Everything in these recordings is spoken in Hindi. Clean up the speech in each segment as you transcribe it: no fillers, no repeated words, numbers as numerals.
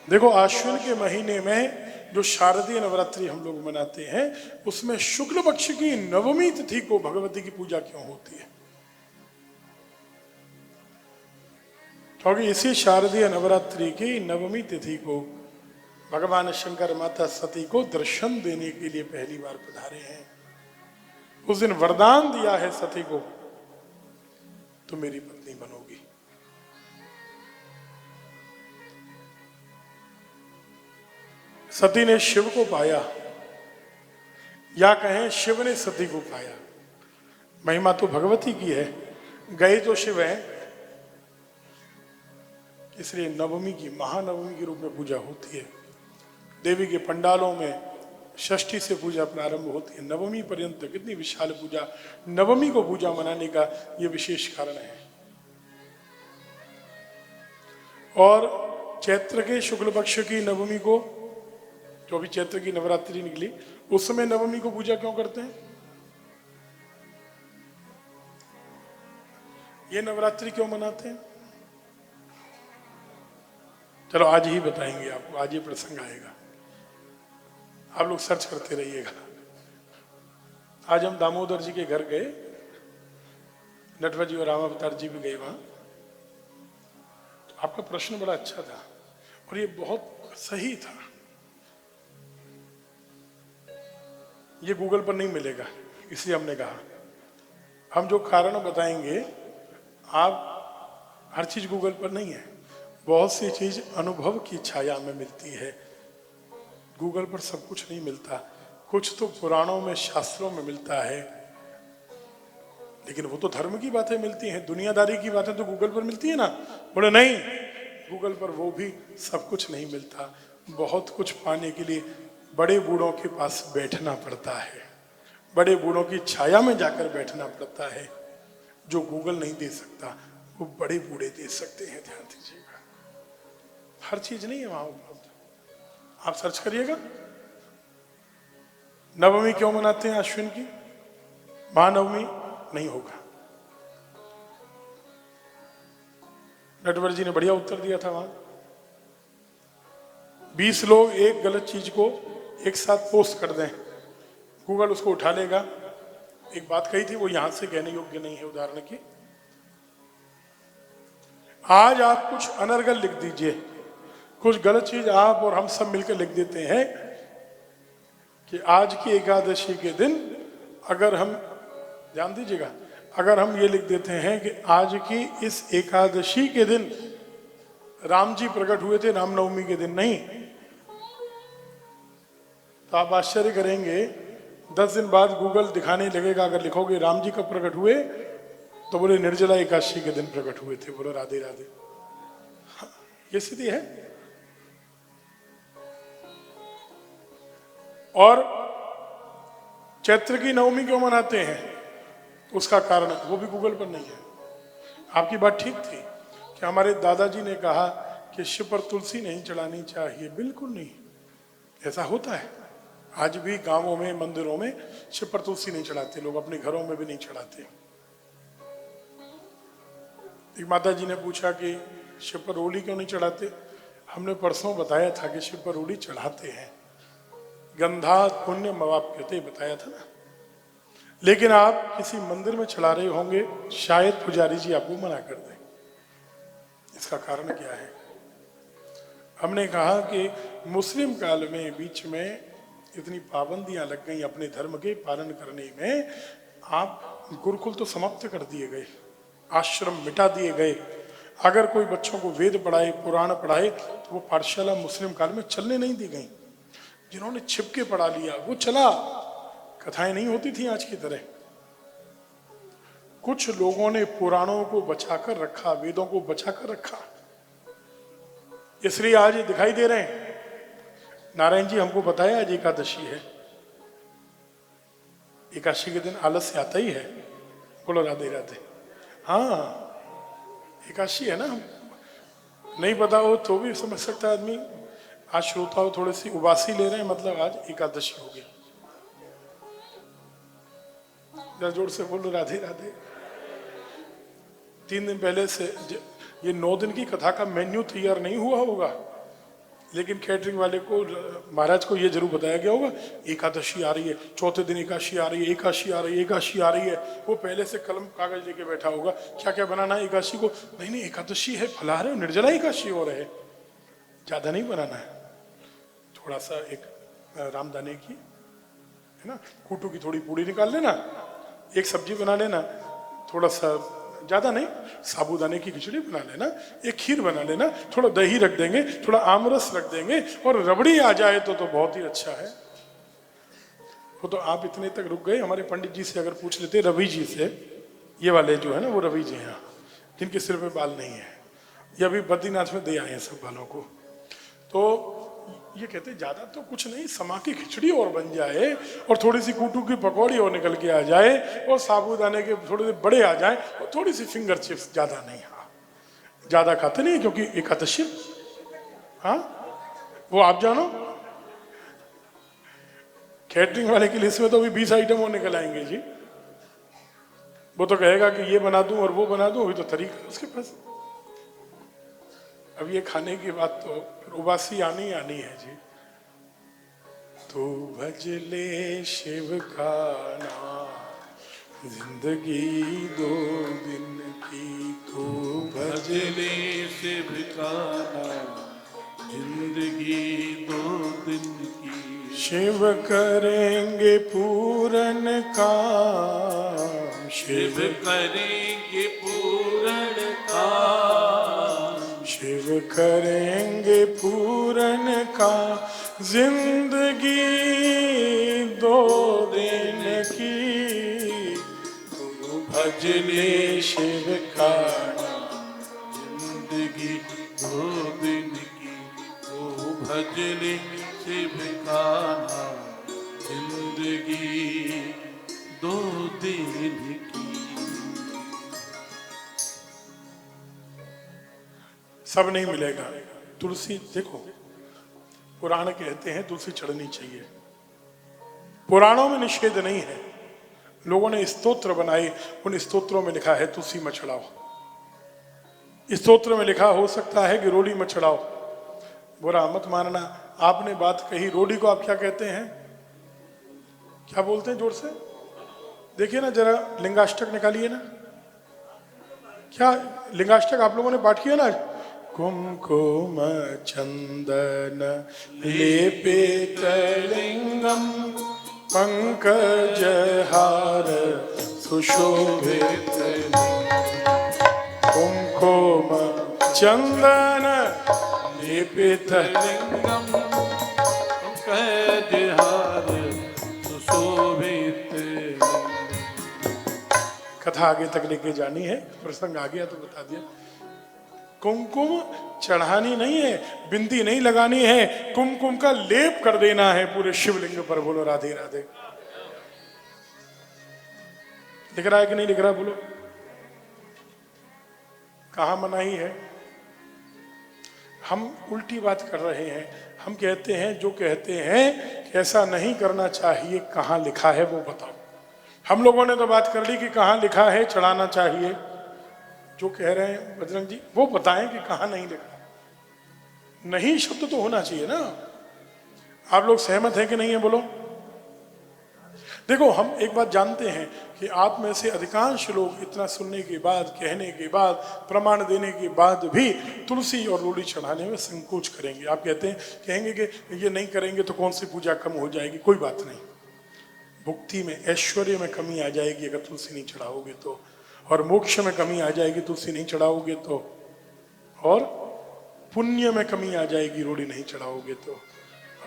देखो, आश्विन के महीने में जो शारदीय नवरात्रि हम लोग मनाते हैं, उसमें शुक्ल पक्ष की नवमी तिथि को भगवती की पूजा क्यों होती है? क्योंकि इसी शारदीय नवरात्रि की नवमी तिथि को भगवान शंकर माता सती को दर्शन देने के लिए पहली बार पधारे हैं। उस दिन वरदान दिया है सती को, तुम मेरी पत्नी बनोगी। सती ने शिव को पाया, या कहें शिव ने सती को पाया। महिमा तो भगवती की है, गए तो शिव है, इसलिए नवमी की, महानवमी के रूप में पूजा होती है। देवी के पंडालों में षष्ठी से पूजा प्रारंभ होती है, नवमी पर्यंत कितनी विशाल पूजा। नवमी को पूजा मनाने का यह विशेष कारण है। और चैत्र के शुक्ल पक्ष की नवमी को, जो अभी चैत्र की नवरात्रि निकली, उस समय नवमी को पूजा क्यों करते हैं? ये नवरात्रि क्यों मनाते हैं? चलो आज ही बताएंगे आपको, आज ये प्रसंग आएगा, आप लोग सर्च करते रहिएगा। आज हम दामोदर जी के घर गए, नटवर जी और रामावतार जी भी गए वहां। तो आपका प्रश्न बड़ा अच्छा था और ये बहुत सही था। ये गूगल पर नहीं मिलेगा, इसलिए हमने कहा हम जो कारण बताएंगे, आप हर चीज गूगल पर नहीं है, बहुत सी चीज अनुभव की छाया में मिलती है। गूगल पर सब कुछ नहीं मिलता, कुछ तो पुराणों में, शास्त्रों में मिलता है, लेकिन वो तो धर्म की बातें मिलती हैं, दुनियादारी की बातें तो गूगल पर मिलती है ना। बोले नहीं, गूगल पर वो भी सब कुछ नहीं मिलता। बहुत कुछ पाने के लिए बड़े बूढ़ों के पास बैठना पड़ता है, बड़े बूढ़ों की छाया में जाकर बैठना पड़ता है। जो गूगल नहीं दे सकता, वो बड़े बूढ़े दे सकते हैं, ध्यान दीजिएगा। हर चीज नहीं है वहां उपलब्ध, आप सर्च करिएगा। नवमी क्यों मनाते हैं अश्विन की? महानवमी नहीं होगा। नटवर जी ने बढ़िया उत्तर दिया था वहां। 20 लोग एक गलत चीज को एक साथ पोस्ट कर दें, गूगल उसको उठा लेगा। एक बात कही थी, वो यहां से कहने योग्य नहीं है, उदाहरण की। आज आप कुछ अनर्गल लिख दीजिए, कुछ गलत चीज आप और हम सब मिलकर लिख देते हैं कि आज की एकादशी के दिन, अगर हम, ध्यान दीजिएगा, अगर हम ये लिख देते हैं कि आज की इस एकादशी के दिन राम जी प्रकट हुए थे, रामनवमी के दिन नहीं, तो आप आश्चर्य करेंगे, 10 दिन बाद गूगल दिखाने लगेगा, अगर लिखोगे राम जी कब प्रकट हुए, तो बोले निर्जला एकादशी के दिन प्रकट हुए थे। बोलो राधे राधे। ये स्थिति है। और चैत्र की नवमी क्यों मनाते हैं, उसका कारण वो भी गूगल पर नहीं है। आपकी बात ठीक थी कि हमारे दादाजी ने कहा कि शिव पर तुलसी नहीं चढ़ानी चाहिए। बिल्कुल नहीं, ऐसा होता है। आज भी गांवों में, मंदिरों में शिव पर तुलसी नहीं चढ़ाते लोग, अपने घरों में भी नहीं चढ़ाते। एक माता जी ने पूछा कि शिव पर रोली क्यों नहीं चढ़ाते? हमने परसों बताया था कि शिव पर रोली चढ़ाते हैं, गंधा पुण्य मवाप्यते, बताया था ना। लेकिन आप किसी मंदिर में चढ़ा रहे होंगे, शायद पुजारी जी आपको मना कर दें। इसका कारण क्या है? हमने कहा कि मुस्लिम काल में बीच में इतनी पाबंदियां लग गई अपने धर्म के पालन करने में। आप गुरुकुल तो समाप्त कर दिए गए, आश्रम मिटा दिए गए। अगर कोई बच्चों को वेद पढ़ाए, पुराण पढ़ाए, तो वो पाठशाला मुस्लिम काल में चलने नहीं दी गई। जिन्होंने छिपके पढ़ा लिया वो चला, कथाएं नहीं होती थी आज की तरह। कुछ लोगों ने पुराणों को बचाकर रखा, वेदों को बचाकर रखा, इसलिए आज ये दिखाई दे रहे हैं। नारायण जी हमको बताया आज एकादशी है, एकादशी के दिन आलस्य आता ही है। बोलो राधे राधे। हाँ, एकादशी है ना, नहीं पता हो तो भी समझ सकता है आदमी। आज श्रोताओं थोड़ी सी उबासी ले रहे हैं, मतलब आज एकादशी होगी। जरा जोर से बोलो राधे राधे। 3 दिन पहले से ये 9 दिन की कथा का मेन्यू तैयार नहीं हुआ होगा, लेकिन कैटरिंग वाले को, महाराज को ये जरूर बताया गया होगा एकादशी आ रही है, चौथे दिन एकादशी आ रही है, एकादशी आ रही है, एकादशी आ रही है। वो पहले से कलम कागज लेके बैठा होगा, क्या क्या बनाना है एकादशी को। नहीं नहीं, एकादशी है, फलाहार है, निर्जला एकादशी हो रहे, ज्यादा नहीं बनाना है। थोड़ा सा एक रामदाने की है ना, कूटू की थोड़ी पूड़ी निकाल लेना, एक सब्जी बना लेना, थोड़ा सा, ज्यादा नहीं, साबूदाने की खिचड़ी बना लेना, एक खीर बना लेना, थोड़ा दही रख देंगे, थोड़ा आमरस रख देंगे, और रबड़ी आ जाए तो बहुत ही अच्छा है। वो तो आप इतने तक रुक गए। हमारे पंडित जी से अगर पूछ लेते, रवि जी से, ये वाले जो है ना वो रवि जी हैं जिनके सिर पे बाल नहीं है, ये अभी बद्रीनाथ में दे आए हैं सब बालों को। तो ये कहते ज्यादा तो कुछ नहीं, समा की खिचड़ी और बन जाए, और थोड़ी सी कूटू की पकौड़ी और निकल के आ जाए, और साबूदाने के थोड़े से बड़े आ जाए, और थोड़ी सी फिंगर चिप्स, ज्यादा नहीं। हाँ, ज्यादा खाते नहीं क्योंकि एकादशी। हाँ, वो आप जानो, कैटरिंग वाले की लिस्ट में तो अभी 20 आइटम और निकल आएंगे जी। वो तो कहेगा कि ये बना दूं और वो बना दूं, अभी तो तरीका उसके पास। अब ये खाने की बात तो उबासी आनी है जी। तू भज ले शिव का नाम जिंदगी 2 दिन की, तू भज ले शिव का नाम जिंदगी 2 दिन की। शिव करेंगे पूरन काम, शिव करेंगे पूर्ण काम, शिव करेंगे पूरन का, जिंदगी 2 दिन की, तू भज ले शिव का नाम जिंदगी 2 दिन की, तू भज ले शिव का नाम जिंदगी 2 दिन की। सब नहीं मिलेगा। तुलसी देखो, पुराण कहते हैं तुलसी चढ़नी चाहिए, पुराणों में निषेध नहीं है। लोगों ने स्तोत्र बनाए, उन स्तोत्रों में लिखा है तुलसी मत चढ़ाओ। स्तोत्र में लिखा हो सकता है कि रोली मत चढ़ाओ, बुरा मत मानना। आपने बात कही, रोली को आप क्या कहते हैं, क्या बोलते हैं जोर से, देखिए ना जरा, लिंगाष्टक निकालिए ना। क्या लिंगाष्टक आप लोगों ने पाठ किया ना? कुमकुम चंदन लेपित लिंगम पंकजहार सुशोभित, कुमकुम चंदन लेपित लिंगम पंकजहार सुशोभित। कथा आगे तक लेके जानी है, प्रसंग आ गया तो बता दिया। कुमकुम चढ़ानी नहीं है, बिंदी नहीं लगानी है, कुमकुम का लेप कर देना है पूरे शिवलिंग पर। बोलो राधे राधे। लिख रहा है कि नहीं लिख रहा? बोलो, कहां मनाही है? हम उल्टी बात कर रहे हैं। हम कहते हैं, जो कहते हैं कि ऐसा नहीं करना चाहिए, कहां लिखा है वो बताओ। हम लोगों ने तो बात कर ली कि कहां लिखा है चढ़ाना चाहिए। जो कह रहे हैं बजरंग जी, वो बताएं कि कहां नहीं लिखा। नहीं शब्द तो होना चाहिए ना। आप लोग सहमत हैं कि नहीं है? बोलो। देखो, हम एक बात जानते हैं कि आप में से अधिकांश लोग इतना सुनने के बाद, कहने के बाद, प्रमाण देने के बाद भी तुलसी और रोली चढ़ाने में संकोच करेंगे। आप कहते हैं, कहेंगे कि ये नहीं करेंगे तो कौन सी पूजा कम हो जाएगी। कोई बात नहीं, भुक्ति में, ऐश्वर्य में कमी आ जाएगी अगर तुलसी नहीं चढ़ाओगे तो, और मोक्ष में कमी आ जाएगी तुलसी नहीं चढ़ाओगे तो, और पुण्य में कमी आ जाएगी रोली नहीं चढ़ाओगे तो।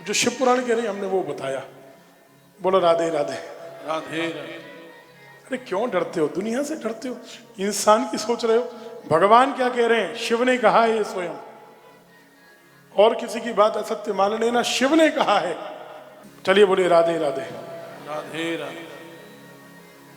जो शिव पुराण कह रहे हैं हमने वो बताया। बोलो राधे राधे। राधे। अरे क्यों डरते हो? दुनिया से डरते हो? इंसान की सोच रहे हो? भगवान क्या कह रहे हैं? शिव ने कहा है ये स्वयं, और किसी की बात असत्य मान लेना, शिव ने कहा है। चलिए बोलिए राधे राधे। राधे राधे।